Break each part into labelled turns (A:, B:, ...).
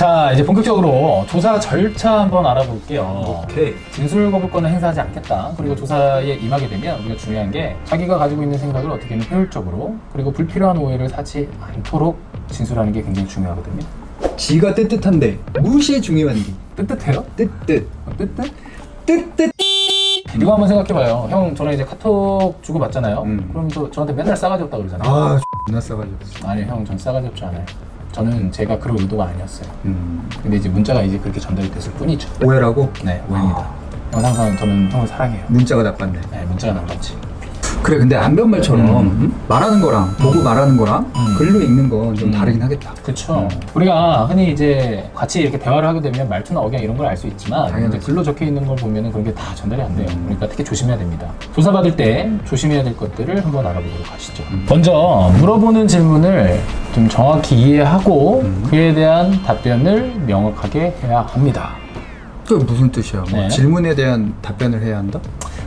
A: 자, 이제 본격적으로 조사 절차 한번 알아볼게요.
B: 오케이.
A: 진술 거부권을 행사하지 않겠다. 그리고 조사에 임하게 되면 우리가 중요한 게 자기가 가지고 있는 생각을 어떻게든 효율적으로 그리고 불필요한 오해를 사지 않도록 진술하는 게 굉장히 중요하거든요.
B: 지가 뜨뜻한데 무시 중요한 게
A: 뜨뜻해요?
B: 뜨뜻
A: 뜨뜻?
B: 뜨뜻.
A: 이거 한번 생각해봐요. 형, 저는 이제 카톡 주고 받잖아요.
B: 음.
A: 그럼 저한테 맨날 싸가지 없다 그러잖아요.
B: 아 존나 싸가지고.
A: 아니, 형, 전 싸가지 없지 않아요. 저는 제가 그럴 의도가 아니었어요. 근데 이제 문자가 이제 그렇게 전달이 됐을 뿐이죠.
B: 오해라고?
A: 네, 오해입니다. 형, 항상 저는 형을 사랑해요.
B: 문자가 나빴네.
A: 네, 문자가 나빴지.
B: 그래 근데 안변말처럼 말하는 거랑 보고 말하는 거랑 글로 읽는 건 좀 다르긴 하겠다.
A: 그쵸. 우리가 흔히 이제 같이 이렇게 대화를 하게 되면 말투나 억양 이런 걸 알 수 있지만
B: 당연하지.
A: 이제 글로 적혀 있는 걸 보면은 그런 게 다 전달이 안 돼요. 그러니까 특히 조심해야 됩니다. 조사받을 때 조심해야 될 것들을 한번 알아보도록 하시죠. 먼저 물어보는 질문을 좀 정확히 이해하고 그에 대한 답변을 명확하게 해야 합니다.
B: 그 무슨 뜻이야? 뭐
A: 네.
B: 질문에 대한 답변을 해야 한다?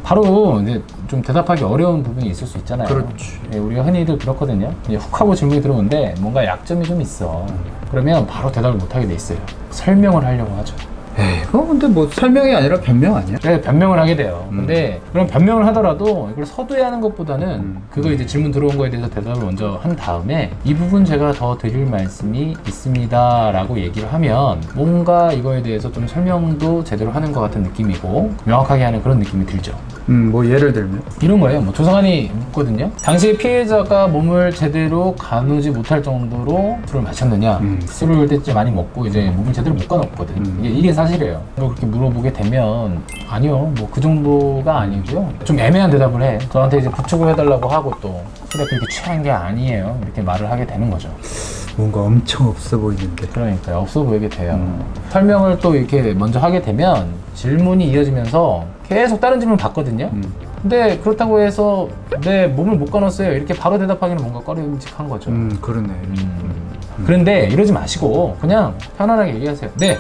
A: 바로 이제 좀 대답하기 어려운 부분이 있을 수 있잖아요.
B: 그렇지.
A: 예, 우리가 흔히들 그렇거든요. 이제 훅 하고 질문이 들어오는데 뭔가 약점이 좀 있어. 그러면 바로 대답을 못 하게 돼 있어요. 설명을 하려고 하죠.
B: 에이 그거 근데 뭐 설명이 아니라 변명 아니야?
A: 그래서 변명을 하게 돼요. 근데 그런 변명을 하더라도 이걸 서두에 하는 것보다는 그거 이제 질문 들어온 거에 대해서 대답을 먼저 한 다음에 이 부분 제가 더 드릴 말씀이 있습니다 라고 얘기를 하면 뭔가 이거에 대해서 좀 설명도 제대로 하는 것 같은 느낌이고 명확하게 하는 그런 느낌이 들죠.
B: 뭐 예를 들면
A: 이런 거예요. 뭐 조사관이 묻거든요. 당시에 피해자가 몸을 제대로 가누지 못할 정도로 술을 마셨느냐? 술을 그때 많이 먹고 이제 몸을 제대로 못 가눴거든. 이게 사실이에요. 뭐 그렇게 물어보게 되면 아니요, 뭐 그 정도가 아니고요. 좀 애매한 대답을 해. 저한테 이제 부축을 해달라고 하고 또 술에 그렇게 취한 게 아니에요. 이렇게 말을 하게 되는 거죠.
B: 뭔가 엄청 없어 보이는데.
A: 그러니까 없어 보이게 돼요. 설명을 또 이렇게 먼저 하게 되면 질문이 이어지면서 계속 다른 질문을 받거든요. 근데 그렇다고 해서 내 몸을 못 가눴어요 이렇게 바로 대답하기는 뭔가 꺼림직한 거죠.
B: 그러네.
A: 그런데 이러지 마시고 그냥 편안하게 얘기하세요. 네,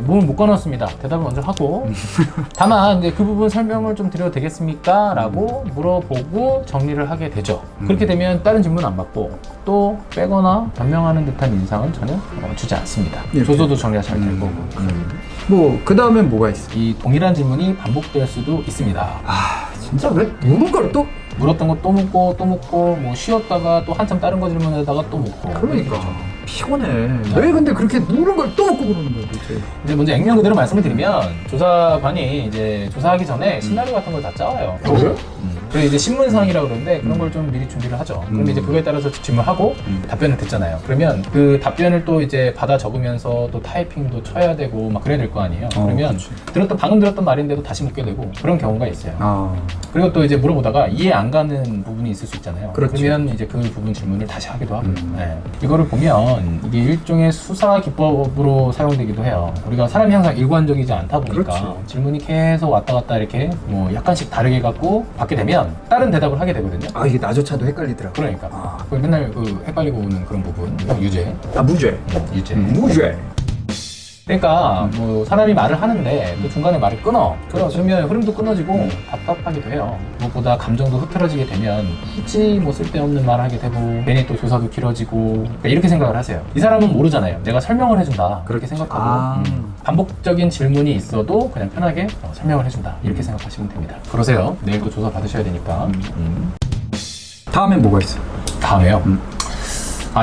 A: 몸을 못 가눴습니다. 대답을 먼저 하고 다만 이제 그 부분 설명을 좀 드려도 되겠습니까? 라고 물어보고 정리를 하게 되죠. 그렇게 되면 다른 질문 안 받고 또 빼거나 변명하는 듯한 인상은 전혀 주지 않습니다.
B: 이렇게.
A: 조서도 정리가 잘 될 거고.
B: 뭐 그 다음엔 뭐가 있어?
A: 이 동일한 질문이 반복될 수도 있습니다.
B: 아 진짜 왜 물은 걸 또?
A: 물었던 거 또 묻고 또 묻고 뭐 쉬었다가 또 한참 다른 거 질문하다가 또 묻고.
B: 그러니까 피곤해. 왜 근데 그렇게 물은 걸 또 먹고 그러는 거야 도대체?
A: 이제 먼저 액면 그대로 말씀을 드리면 조사관이 이제 조사하기 전에 시나리오 같은 걸 다 짜와요.
B: 그래?
A: 그래서 이제 신문상이라고 그러는데 그런 걸 좀 미리 준비를 하죠. 그런데 이제 그거에 따라서 질문하고 답변을 듣잖아요. 그러면 그 답변을 또 이제 받아 적으면서 또 타이핑도 쳐야 되고 막 그래야 될 거 아니에요. 그러면
B: 그치.
A: 방금 들었던 말인데도 다시 묻게 되고 그런 경우가 있어요.
B: 아
A: 그리고 또 이제 물어보다가 이해 안 가는 부분이 있을 수 있잖아요.
B: 그렇죠.
A: 그러면 이제 그 부분 질문을 다시 하기도 하고. 네. 이거를 보면 이게 일종의 수사 기법으로 사용되기도 해요. 우리가 사람이 항상 일관적이지 않다 보니까
B: 그렇지.
A: 질문이 계속 왔다 갔다 이렇게 뭐 약간씩 다르게 갖고 받게 되면 다른 대답을 하게 되거든요.
B: 아 이게 나조차도 헷갈리더라고.
A: 그러니까
B: 아.
A: 맨날 그 헷갈리고 오는 그런 부분 유죄.
B: 아 무죄.
A: 유죄.
B: 무죄.
A: 그러니까 뭐 사람이 말을 하는데 또 중간에 말을 끊어. 그러면 흐름도 끊어지고 답답하기도 해요. 무엇보다 감정도 흐트러지게 되면 굳이 뭐 쓸데없는 말 하게 되고 괜히 또 조사도 길어지고 그러니까 이렇게 생각을 하세요. 이 사람은 모르잖아요. 내가 설명을 해준다 그렇게 생각하고
B: 아.
A: 반복적인 질문이 있어도 그냥 편하게 설명을 해준다 이렇게 생각하시면 됩니다. 그러세요. 내일 또 조사 받으셔야 되니까.
B: 다음엔 뭐가 있어?
A: 다음에요.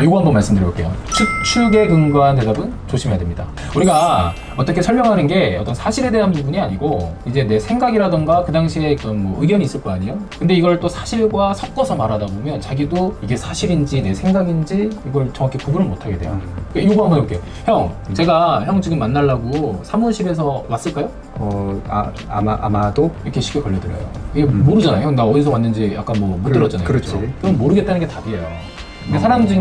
A: 요거 한번 말씀드려볼게요. 추측에 근거한 대답은 조심해야 됩니다. 우리가 어떻게 설명하는 게 어떤 사실에 대한 부분이 아니고 이제 내 생각이라던가 그 당시에 어떤 뭐 의견이 있을 거 아니에요? 근데 이걸 또 사실과 섞어서 말하다 보면 자기도 이게 사실인지 내 생각인지 이걸 정확히 구분을 못 하게 돼요. 이거 한번 해볼게요. 형, 제가 형 지금 만나려고 사무실에서 왔을까요?
B: 아마도
A: 이렇게 쉽게 걸려들어요. 이게 모르잖아요. 형, 나 어디서 왔는지 아까 뭐 못 들었잖아요.
B: 그렇지.
A: 그렇죠? 그럼 모르겠다는 게 답이에요. 근데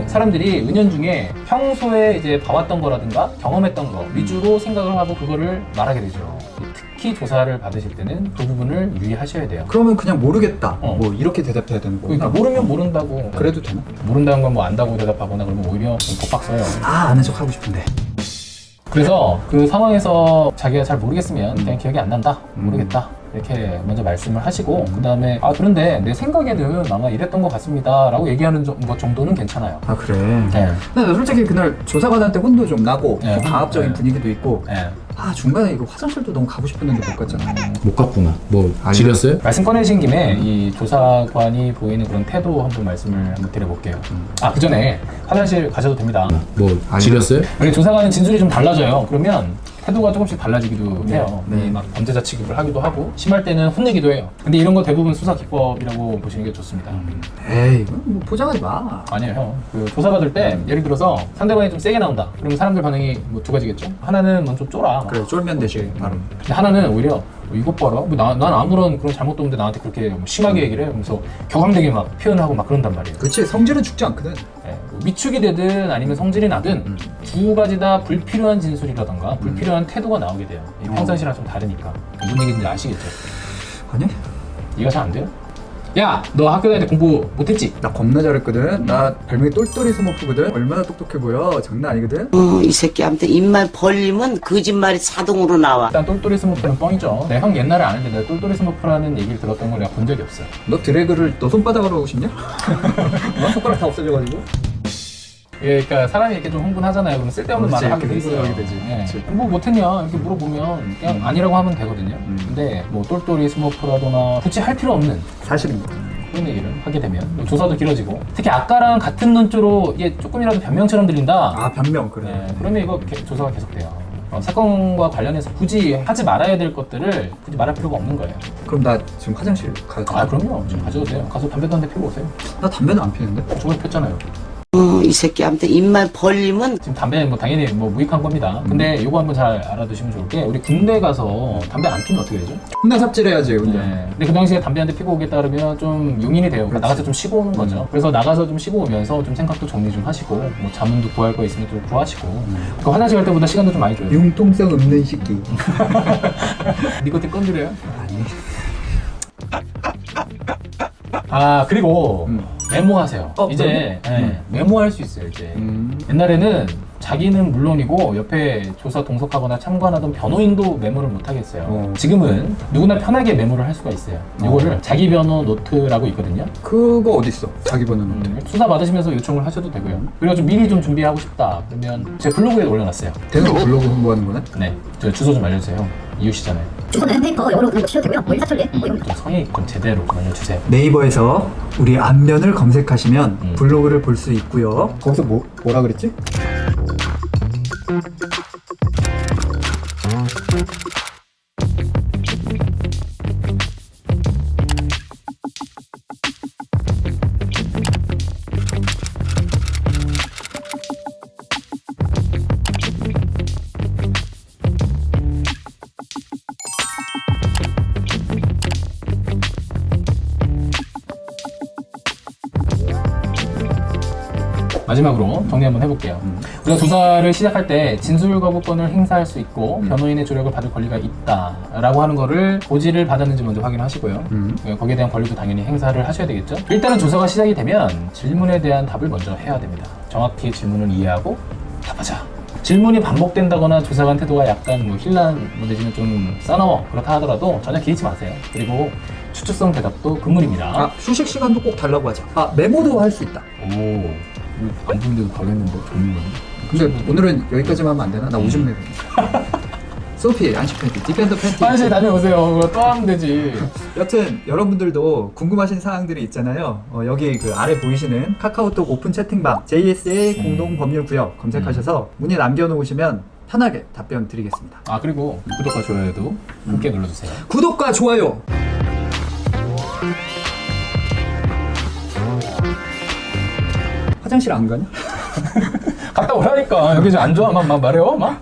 A: 사람들이 은연중에 평소에 이제 봐왔던 거라든가 경험했던 거 위주로 생각을 하고 그거를 말하게 되죠. 특히 조사를 받으실 때는 그 부분을 유의하셔야 돼요.
B: 그러면 그냥 모르겠다.
A: 어.
B: 뭐 이렇게 대답해야 되는 거구나.
A: 그러니까 모르면 모른다고.
B: 그래도 되나?
A: 모른다는 건 뭐 안다고 대답하거나 그러면 오히려 좀 독박 써요.
B: 아는 척 하고 싶은데.
A: 그래서 그 상황에서 자기가 잘 모르겠으면 그냥 기억이 안 난다. 모르겠다. 이렇게 먼저 말씀을 하시고 그 다음에 그런데 내 생각에는 아마 이랬던 것 같습니다 라고 얘기하는 것 정도는 괜찮아요.
B: 아 그래.
A: 네.
B: 근데 나 솔직히 그날 조사관한테 혼도 좀 나고
A: 네.
B: 좀 강압적인
A: 네.
B: 분위기도 있고
A: 네.
B: 중간에 이거 화장실도 너무 가고 싶었는데 못 갔잖아.
C: 못 갔구나. 뭐
B: 아니,
C: 지렸어요?
A: 말씀 꺼내신 김에 이 조사관이 보이는 그런 태도 한번 말씀을 한번 드려볼게요. 그 전에 화장실 가셔도 됩니다.
C: 뭐
B: 아니,
C: 지렸어요?
A: 우리 조사관은 진술이 좀 달라져요. 그러면 태도가 조금씩 달라지기도 해요.
B: 네.
A: 막 범죄자 취급을 하기도 하고 심할 때는 혼내기도 해요. 근데 이런 거 대부분 수사 기법이라고 보시는 게 좋습니다.
B: 에이 이거 뭐 포장하지 마.
A: 아니에요, 형. 그 조사 받을 때 예를 들어서 상대방이 좀 세게 나온다. 그러면 사람들 반응이 뭐 두 가지겠죠. 하나는 넌 좀 쫄아.
B: 그래 쫄면 되지 바로.
A: 근데 하나는 오히려 이것 봐라. 난 아무런 그런 잘못도 없는데 나한테 그렇게 뭐 심하게 얘기를 해. 그러면서 격앙되게 막 표현하고 막 그런단 말이에요.
B: 그렇지 성질은 죽지 않거든.
A: 예, 뭐 위축이 되든 아니면 성질이 나든 두 가지 다 불필요한 진술이라던가 불필요한 태도가 나오게 돼요. 이 평상시랑 좀 다르니까. 무슨 얘기인지 아시겠죠?
B: 아니?
A: 이해가 잘 안 돼요? 야! 너 학교 다닐 때 공부 못했지?
B: 나 겁나 잘했거든. 나 별명이 똘똘이 스머프거든. 얼마나 똑똑해 보여. 장난 아니거든.
D: 이 새끼한테 입만 벌리면 거짓말이 자동으로 나와.
A: 일단 똘똘이 스머프는 뻥이죠. 내 형 옛날에 아는데 내가 똘똘이 스머프라는 얘기를 들었던 걸 내가 본 적이 없어요.
B: 너 드래그를 너 손바닥으로 하고 싶냐? 너 손가락 다 없어져가지고.
A: 예, 그러니까 사람이 이렇게 좀 흥분하잖아요. 그럼 쓸데없는
B: 그렇지,
A: 말을 하게 돼
B: 이렇게
A: 있어요.
B: 흥분하게 되지.
A: 예.
B: 그렇지.
A: 뭐 못했냐 이렇게 물어보면 그냥 아니라고 하면 되거든요. 근데 뭐 똘똘이 스머프라거나 굳이 할 필요 없는
B: 사실입니다.
A: 그런 얘기를 하게 되면 조사도 길어지고 특히 아까랑 같은 논조로 이게 조금이라도 변명처럼 들린다.
B: 변명 그래.
A: 네, 그러면 이거 조사가 계속돼요. 사건과 관련해서 굳이 하지 말아야 될 것들을 굳이 말할 필요가 없는 거예요.
B: 그럼 나 지금 화장실 가도 돼?
A: 그럼요. 지금 가져도 돼요. 가서 담배도 한 대 피우고 오세요.
B: 나 담배는 안 피는데?
A: 저번에 폈잖아요.
D: 이 새끼한테 입만 벌리면
A: 지금 담배 뭐 당연히 뭐 무익한 겁니다. 근데 이거 한번 잘 알아두시면 좋을 게 우리 군대 가서 담배 안 피면 어떻게 되죠?
B: 혼나 삽질해야지 근데.
A: 네. 근데 그 당시에 담배 한 대 피고 오겠다 그러면 좀 용인이 돼요. 그러니까 나가서 좀 쉬고 오는 거죠. 그래서 나가서 좀 쉬고 오면서 좀 생각도 정리 좀 하시고 뭐 자문도 구할 거 있으면 좀 구하시고 그 화장실 갈 때보다 시간도 좀 많이 줘요.
B: 융통성 없는 시끼.
A: 니코틴 건드려요?
B: 아니.
A: 그리고 메모하세요. 이제
B: 메모?
A: 메모할 수 있어요. 이제 옛날에는 자기는 물론이고 옆에 조사 동석하거나 참관하던 변호인도 메모를 못 하겠어요. 지금은 누구나 편하게 메모를 할 수가 있어요. 이거를 자기 변호 노트라고 있거든요.
B: 그거 어딨어? 자기 번호는.
A: 수사 받으시면서 요청을 하셔도 되고요. 그리고 좀 미리 좀 준비하고 싶다 그러면 제 블로그에 올려놨어요.
B: 대놓고 블로그 홍보하는 거네?
A: 네, 저 주소 좀 알려주세요. 이웃이잖아요.
E: 주소는 페이퍼 영어로 그냥 치셔도 되고요. 뭐 인사철리 뭐 이런 거.
A: 좀 성의 좀 제대로 좀 알려주세요.
B: 네이버에서 우리 안면을 검색하시면 블로그를 볼 수 있고요. 거기서 뭐라 그랬지?
A: 마지막으로 정리 한번 해볼게요. 우리가 조사를 시작할 때 진술 거부권을 행사할 수 있고 변호인의 조력을 받을 권리가 있다라고 하는 거를 고지를 받았는지 먼저 확인하시고요. 거기에 대한 권리도 당연히 행사를 하셔야 되겠죠. 일단은 조사가 시작이 되면 질문에 대한 답을 먼저 해야 됩니다. 정확히 질문을 이해하고 답하자. 질문이 반복된다거나 조사관 태도가 약간 뭐 힐난 뭐 내지는 좀 싸나워 그렇다 하더라도 전혀 개의치 마세요. 그리고 추측성 대답도 금물입니다.
B: 휴식 시간도 꼭 달라고 하자. 메모도 할 수 있다.
A: 안 보는데도 바로 했는데 좋은 거네.
B: 근데 오늘은 여기까지만 하면 안 되나? 나 오줌 내고. 소피, 안시 팬티, 디펜더 팬티.
A: 화장실 다녀오세요. 그거 또 하면 되지.
B: 여튼 여러분들도 궁금하신 사항들이 있잖아요. 여기 그 아래 보이시는 카카오톡 오픈 채팅방 JSA 공동 법률 구역 검색하셔서 문의 남겨놓으시면 편하게 답변 드리겠습니다.
A: 그리고 구독과 좋아요도 함께 눌러주세요.
B: 구독과 좋아요. 화장실 안 가냐?
A: 갔다 오라니까. 여기 좀 안 좋아. 막 말해요. 막.